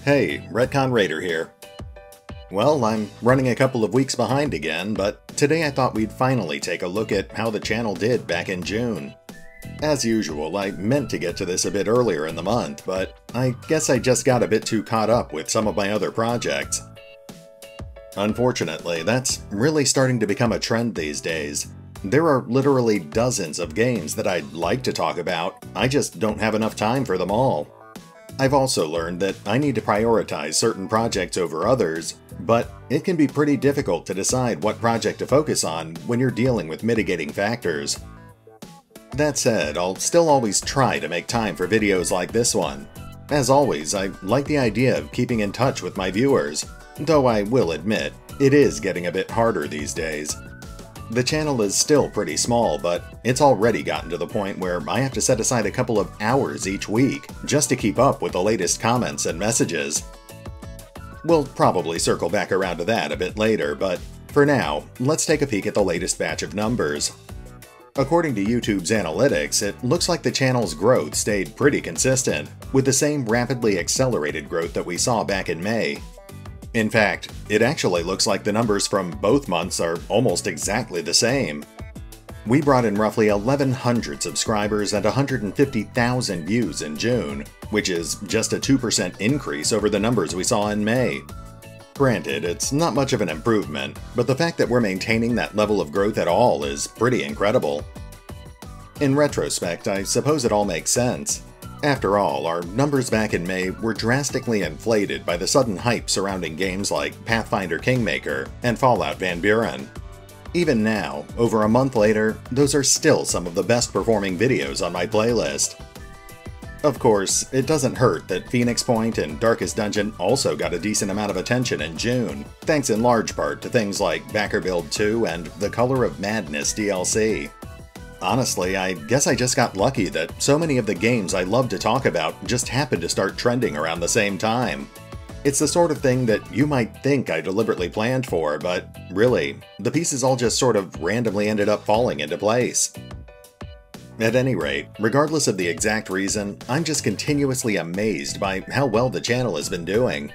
Hey, Retcon Raider here. Well, I'm running a couple of weeks behind again, but today I thought we'd finally take a look at how the channel did back in June. As usual, I meant to get to this a bit earlier in the month, but I guess I just got a bit too caught up with some of my other projects. Unfortunately, that's really starting to become a trend these days. There are literally dozens of games that I'd like to talk about, I just don't have enough time for them all. I've also learned that I need to prioritize certain projects over others, but it can be pretty difficult to decide what project to focus on when you're dealing with mitigating factors. That said, I'll still always try to make time for videos like this one. As always, I like the idea of keeping in touch with my viewers, though I will admit, it is getting a bit harder these days. The channel is still pretty small, but it's already gotten to the point where I have to set aside a couple of hours each week just to keep up with the latest comments and messages. We'll probably circle back around to that a bit later, but for now, let's take a peek at the latest batch of numbers. According to YouTube's analytics, it looks like the channel's growth stayed pretty consistent, with the same rapidly accelerated growth that we saw back in May. In fact, it actually looks like the numbers from both months are almost exactly the same. We brought in roughly 1,100 subscribers and 150,000 views in June, which is just a 2% increase over the numbers we saw in May. Granted, it's not much of an improvement, but the fact that we're maintaining that level of growth at all is pretty incredible. In retrospect, I suppose it all makes sense. After all, our numbers back in May were drastically inflated by the sudden hype surrounding games like Pathfinder Kingmaker and Fallout Van Buren. Even now, over a month later, those are still some of the best performing videos on my playlist. Of course, it doesn't hurt that Phoenix Point and Darkest Dungeon also got a decent amount of attention in June, thanks in large part to things like Backer Build 2 and the Color of Madness DLC. Honestly, I guess I just got lucky that so many of the games I love to talk about just happened to start trending around the same time. It's the sort of thing that you might think I deliberately planned for, but really, the pieces all just sort of randomly ended up falling into place. At any rate, regardless of the exact reason, I'm just continuously amazed by how well the channel has been doing.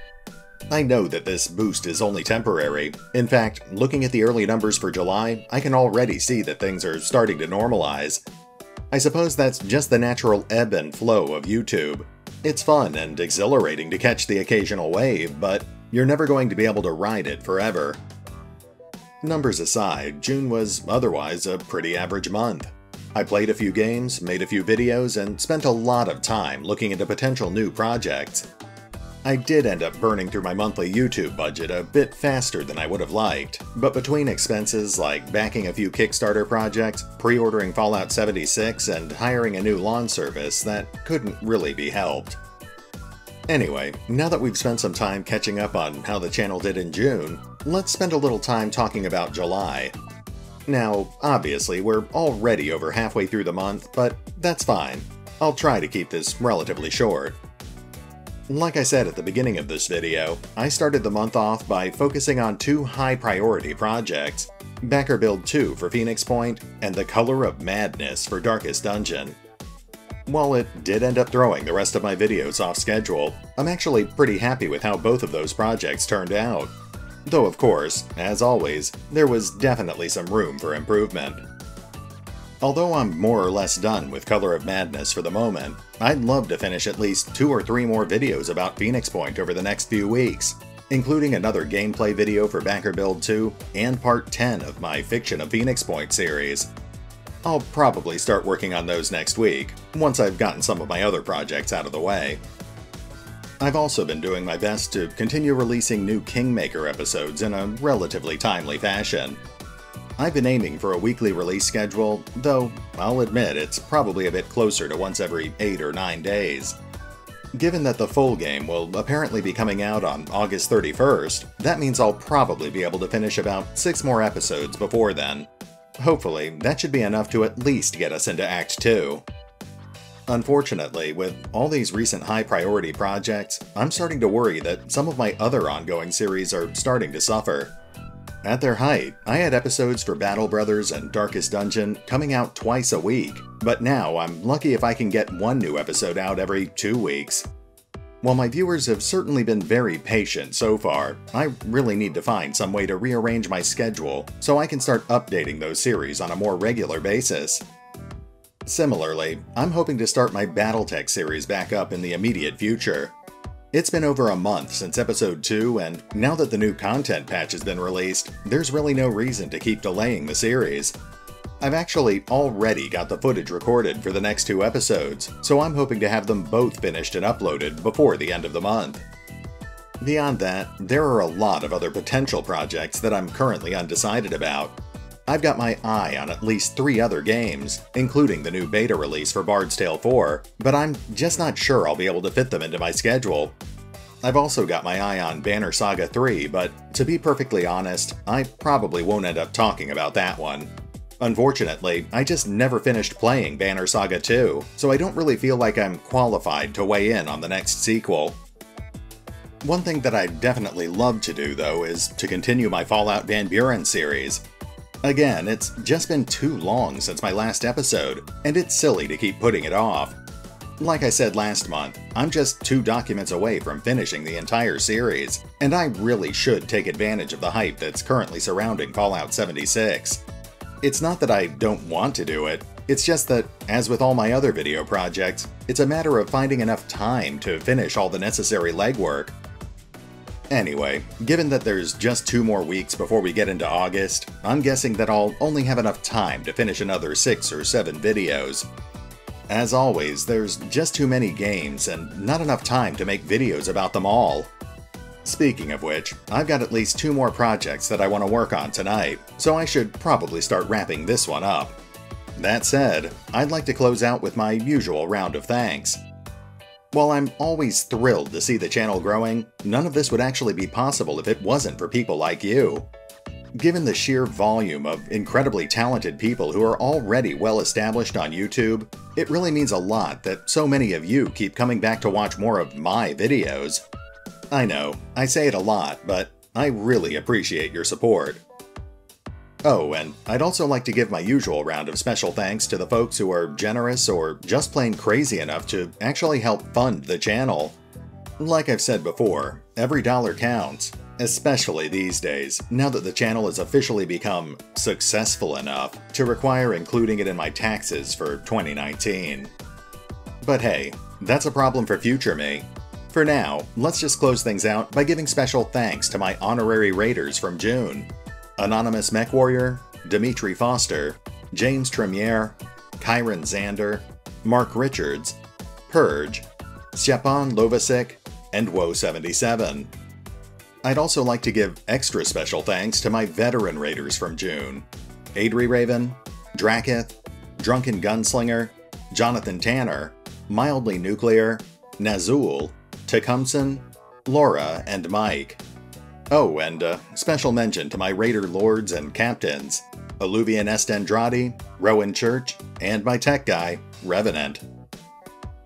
I know that this boost is only temporary. In fact, looking at the early numbers for July, I can already see that things are starting to normalize. I suppose that's just the natural ebb and flow of YouTube. It's fun and exhilarating to catch the occasional wave, but you're never going to be able to ride it forever. Numbers aside, June was otherwise a pretty average month. I played a few games, made a few videos, and spent a lot of time looking into potential new projects. I did end up burning through my monthly YouTube budget a bit faster than I would have liked, but between expenses like backing a few Kickstarter projects, pre-ordering Fallout 76, and hiring a new lawn service, that couldn't really be helped. Anyway, now that we've spent some time catching up on how the channel did in June, let's spend a little time talking about July. Now, obviously, we're already over halfway through the month, but that's fine. I'll try to keep this relatively short. Like I said at the beginning of this video, I started the month off by focusing on two high-priority projects, Backer Build 2 for Phoenix Point and The Color of Madness for Darkest Dungeon. While it did end up throwing the rest of my videos off schedule, I'm actually pretty happy with how both of those projects turned out. Though of course, as always, there was definitely some room for improvement. Although I'm more or less done with Color of Madness for the moment, I'd love to finish at least 2 or 3 more videos about Phoenix Point over the next few weeks, including another gameplay video for Backer Build 2 and part 10 of my Fiction of Phoenix Point series. I'll probably start working on those next week, once I've gotten some of my other projects out of the way. I've also been doing my best to continue releasing new Kingmaker episodes in a relatively timely fashion. I've been aiming for a weekly release schedule, though I'll admit it's probably a bit closer to once every 8 or 9 days. Given that the full game will apparently be coming out on August 31st, that means I'll probably be able to finish about 6 more episodes before then. Hopefully, that should be enough to at least get us into Act 2. Unfortunately, with all these recent high-priority projects, I'm starting to worry that some of my other ongoing series are starting to suffer. At their height, I had episodes for Battle Brothers and Darkest Dungeon coming out twice a week, but now I'm lucky if I can get one new episode out every 2 weeks. While my viewers have certainly been very patient so far, I really need to find some way to rearrange my schedule so I can start updating those series on a more regular basis. Similarly, I'm hoping to start my Battletech series back up in the immediate future. It's been over a month since episode 2, and now that the new content patch has been released, there's really no reason to keep delaying the series. I've actually already got the footage recorded for the next 2 episodes, so I'm hoping to have them both finished and uploaded before the end of the month. Beyond that, there are a lot of other potential projects that I'm currently undecided about. I've got my eye on at least 3 other games, including the new beta release for Bard's Tale 4, but I'm just not sure I'll be able to fit them into my schedule. I've also got my eye on Banner Saga 3, but to be perfectly honest, I probably won't end up talking about that one. Unfortunately, I just never finished playing Banner Saga 2, so I don't really feel like I'm qualified to weigh in on the next sequel. One thing that I'd definitely love to do, though, is to continue my Fallout Van Buren series. Again, it's just been too long since my last episode, and it's silly to keep putting it off. Like I said last month, I'm just 2 documents away from finishing the entire series, and I really should take advantage of the hype that's currently surrounding Fallout 76. It's not that I don't want to do it, it's just that, as with all my other video projects, it's a matter of finding enough time to finish all the necessary legwork. Anyway, given that there's just 2 more weeks before we get into August, I'm guessing that I'll only have enough time to finish another 6 or 7 videos. As always, there's just too many games and not enough time to make videos about them all. Speaking of which, I've got at least 2 more projects that I want to work on tonight, so I should probably start wrapping this one up. That said, I'd like to close out with my usual round of thanks. While I'm always thrilled to see the channel growing, none of this would actually be possible if it wasn't for people like you. Given the sheer volume of incredibly talented people who are already well established on YouTube, it really means a lot that so many of you keep coming back to watch more of my videos. I know, I say it a lot, but I really appreciate your support. Oh, and I'd also like to give my usual round of special thanks to the folks who are generous or just plain crazy enough to actually help fund the channel. Like I've said before, every dollar counts, especially these days, now that the channel has officially become successful enough to require including it in my taxes for 2019. But hey, that's a problem for future me. For now, let's just close things out by giving special thanks to my honorary raiders from June: Anonymous Mechwarrior, Demetre Foster, James Trimmier, Kairon Xander, Mark Richards, Purge, Stjepan Lovasić, and Woe77. I'd also like to give extra special thanks to my veteran raiders from June: AdriRaven, Drakiith, Drunken Gunslinger, Jonathan Tanner, Mildly Nuclear, Nazzul, Takumson, Laura, and Mike. Oh, and a special mention to my raider lords and captains: Alluvian Est-Endrati, Rowan Church, and my tech guy, Revenant.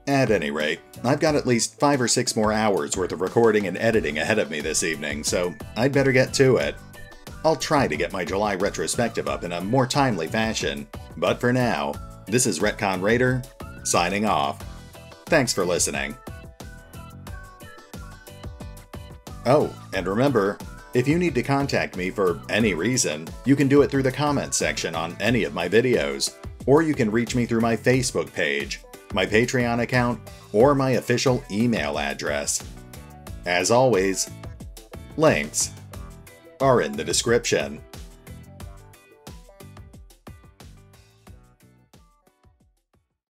At any rate, I've got at least 5 or 6 more hours worth of recording and editing ahead of me this evening, so I'd better get to it. I'll try to get my July retrospective up in a more timely fashion, but for now, this is Retcon Raider, signing off. Thanks for listening. Oh, and remember, if you need to contact me for any reason, you can do it through the comments section on any of my videos, or you can reach me through my Facebook page, my Patreon account, or my official email address. As always, links are in the description.